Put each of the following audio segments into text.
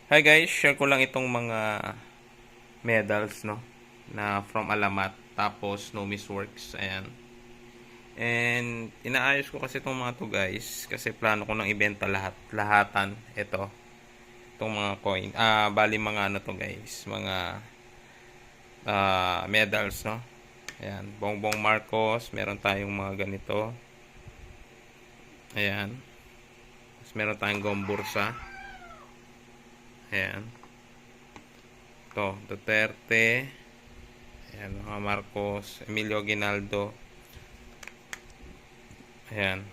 Hi guys, share ko lang itong mga medals no na from Alamat tapos Nomis Works. Ayan. And inaayos ko kasi itong mga to guys kasi plano ko nang ibenta lahatan ito. Itong mga coin. Bali mga ano to guys, mga medals no. Ayan, Bongbong Marcos, meron tayong mga ganito. Ayan. Tapos meron tayong Gombursa. Ayan. To Duterte. Ayan, mga Marcos, Emilio Aguinaldo. Ayan.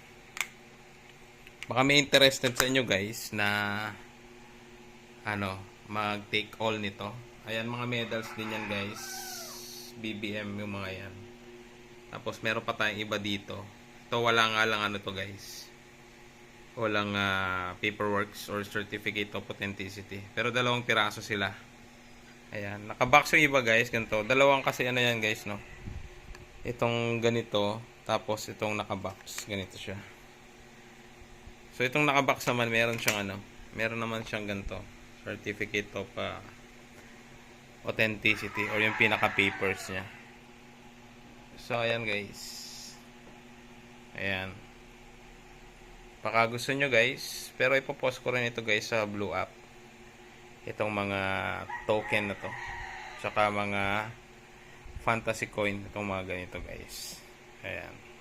Baka may interested sa inyo guys na mag-take all nito. Ayan, mga medals din yan guys. BBM yung mga yan. Tapos meron pa tayong iba dito. Ito wala nga lang to guys. Walang paperwork or certificate of authenticity. Pero dalawang piraso sila. Ayan, nakabox yung iba guys, ganito. Dalawang kasi yan guys, no. Itong ganito, tapos itong nakabox, ganito siya. So itong nakabox naman, meron naman siyang ganito, certificate of authenticity or yung pinaka papers niya. So ayan guys. Ayan. Baka gusto nyo guys, pero ipopost ko rin ito guys sa Blue App. Itong mga token na to. Tsaka mga fantasy coin, itong mga ganito guys. Ayan.